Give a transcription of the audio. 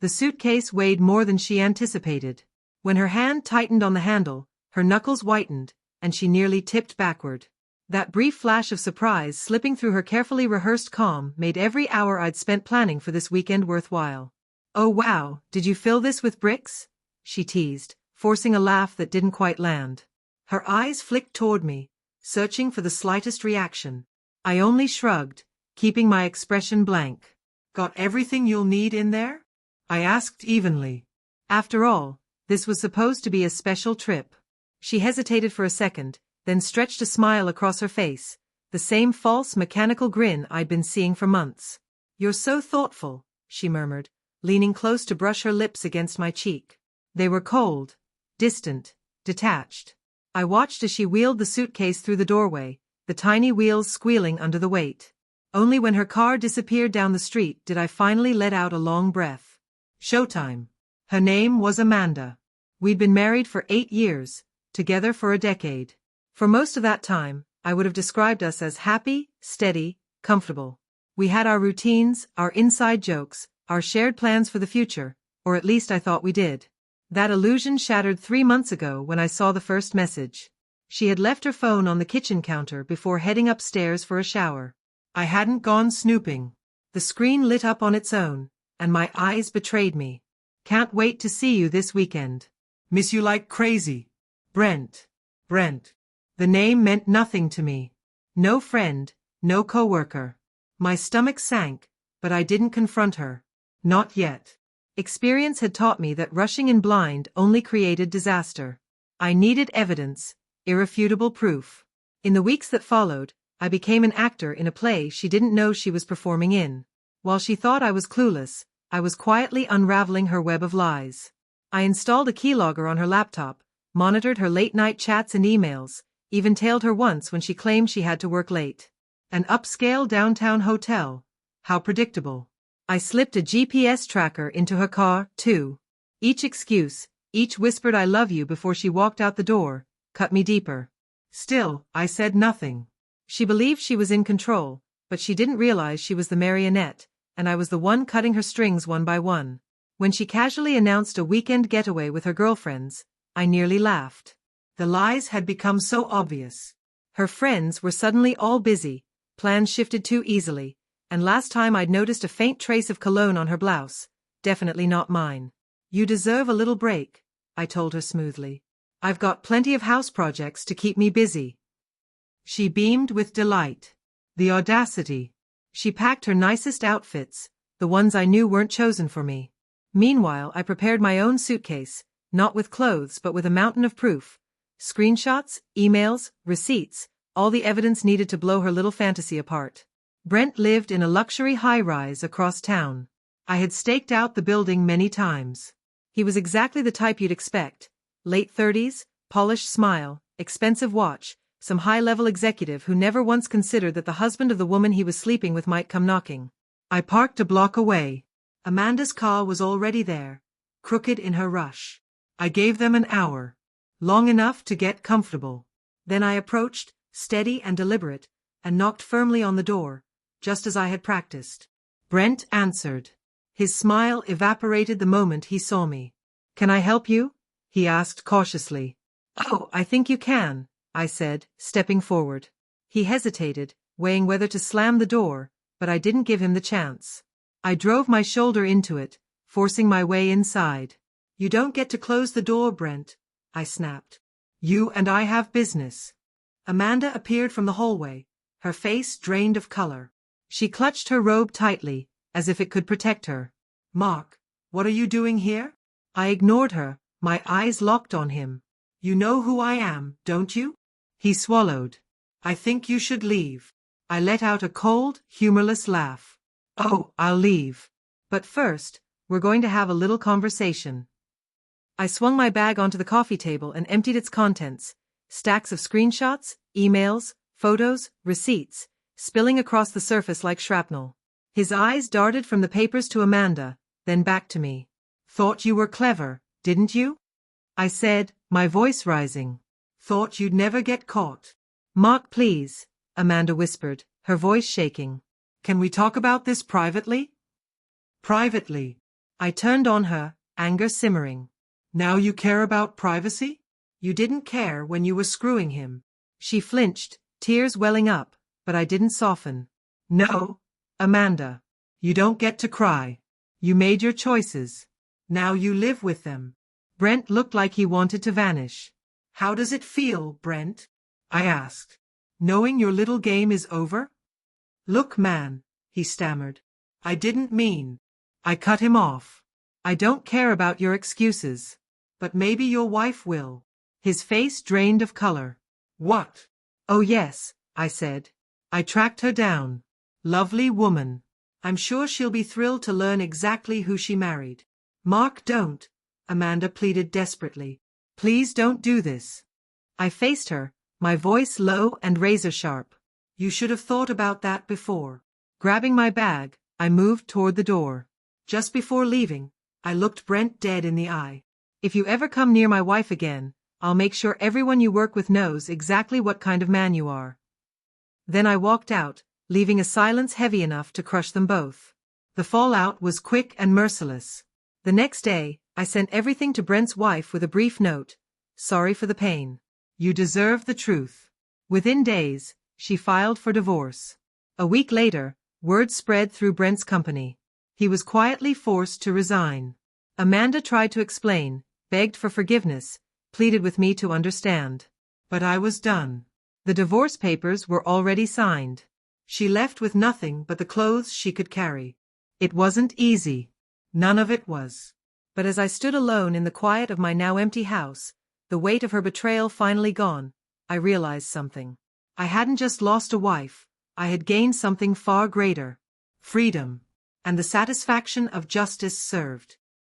The suitcase weighed more than she anticipated. When her hand tightened on the handle, her knuckles whitened, and she nearly tipped backward. That brief flash of surprise slipping through her carefully rehearsed calm made every hour I'd spent planning for this weekend worthwhile. "Oh wow, did you fill this with bricks?" she teased, forcing a laugh that didn't quite land. Her eyes flicked toward me, searching for the slightest reaction. I only shrugged, keeping my expression blank. "Got everything you'll need in there?" I asked evenly. After all, this was supposed to be a special trip. She hesitated for a second, then stretched a smile across her face, the same false mechanical grin I'd been seeing for months. "You're so thoughtful," she murmured, leaning close to brush her lips against my cheek. They were cold, distant, detached. I watched as she wheeled the suitcase through the doorway, the tiny wheels squealing under the weight. Only when her car disappeared down the street did I finally let out a long breath. Showtime. Her name was Amanda. We'd been married for 8 years, together for a decade. For most of that time, I would have described us as happy, steady, comfortable. We had our routines, our inside jokes, our shared plans for the future, or at least I thought we did. That illusion shattered 3 months ago when I saw the first message. She had left her phone on the kitchen counter before heading upstairs for a shower. I hadn't gone snooping. The screen lit up on its own, and my eyes betrayed me. "Can't wait to see you this weekend. Miss you like crazy. Brent." Brent. The name meant nothing to me. No friend, no coworker. My stomach sank, but I didn't confront her. Not yet. Experience had taught me that rushing in blind only created disaster. I needed evidence, irrefutable proof. In the weeks that followed, I became an actor in a play she didn't know she was performing in. While she thought I was clueless, I was quietly unraveling her web of lies. I installed a keylogger on her laptop, monitored her late-night chats and emails, even tailed her once when she claimed she had to work late. An upscale downtown hotel. How predictable. I slipped a GPS tracker into her car, too. Each excuse, each whispered "I love you" before she walked out the door, cut me deeper. Still, I said nothing. She believed she was in control, but she didn't realize she was the marionette, and I was the one cutting her strings one by one. When she casually announced a weekend getaway with her girlfriends, I nearly laughed. The lies had become so obvious. Her friends were suddenly all busy, plans shifted too easily, and last time I'd noticed a faint trace of cologne on her blouse, definitely not mine. "You deserve a little break," I told her smoothly. "I've got plenty of house projects to keep me busy." She beamed with delight. The audacity. She packed her nicest outfits, the ones I knew weren't chosen for me. Meanwhile, I prepared my own suitcase, not with clothes but with a mountain of proof. Screenshots, emails, receipts, all the evidence needed to blow her little fantasy apart. Brent lived in a luxury high-rise across town. I had staked out the building many times. He was exactly the type you'd expect. Late 30s, polished smile, expensive watch, some high-level executive who never once considered that the husband of the woman he was sleeping with might come knocking. I parked a block away. Amanda's car was already there, crooked in her rush. I gave them an hour. Long enough to get comfortable. Then I approached, steady and deliberate, and knocked firmly on the door, just as I had practiced. Brent answered. His smile evaporated the moment he saw me. "Can I help you?" he asked cautiously. "Oh, I think you can," I said, stepping forward. He hesitated, weighing whether to slam the door, but I didn't give him the chance. I drove my shoulder into it, forcing my way inside. "You don't get to close the door, Brent," I snapped. "You and I have business." Amanda appeared from the hallway, her face drained of color. She clutched her robe tightly, as if it could protect her. "Mark, what are you doing here?" I ignored her, my eyes locked on him. "You know who I am, don't you?" He swallowed. "I think you should leave." I let out a cold, humorless laugh. "Oh, I'll leave. But first, we're going to have a little conversation." I swung my bag onto the coffee table and emptied its contents, stacks of screenshots, emails, photos, receipts, spilling across the surface like shrapnel. His eyes darted from the papers to Amanda, then back to me. "Thought you were clever, didn't you?" I said, my voice rising. "Thought you'd never get caught." "Mark, please," Amanda whispered, her voice shaking. "Can we talk about this privately?" "Privately." I turned on her, anger simmering. Now you care about privacy? You didn't care when you were screwing him. She flinched, tears welling up, but I didn't soften. No, Amanda. You don't get to cry. You made your choices. Now you live with them. Brent looked like he wanted to vanish. How does it feel, Brent? I asked. Knowing your little game is over? Look, man, he stammered. I didn't mean. I cut him off. I don't care about your excuses. But maybe your wife will. His face drained of color. What? Oh yes, I said. I tracked her down. Lovely woman. I'm sure she'll be thrilled to learn exactly who she married. Mark, don't. Amanda pleaded desperately. Please don't do this. I faced her, my voice low and razor-sharp. You should have thought about that before. Grabbing my bag, I moved toward the door. Just before leaving, I looked Brent dead in the eye. If you ever come near my wife again, I'll make sure everyone you work with knows exactly what kind of man you are. Then I walked out, leaving a silence heavy enough to crush them both. The fallout was quick and merciless. The next day, I sent everything to Brent's wife with a brief note. Sorry for the pain. You deserve the truth. Within days, she filed for divorce. A week later, word spread through Brent's company. He was quietly forced to resign. Amanda tried to explain, begged for forgiveness, pleaded with me to understand. But I was done. The divorce papers were already signed. She left with nothing but the clothes she could carry. It wasn't easy. None of it was. But as I stood alone in the quiet of my now empty house, the weight of her betrayal finally gone, I realized something. I hadn't just lost a wife, I had gained something far greater. Freedom. And the satisfaction of justice served.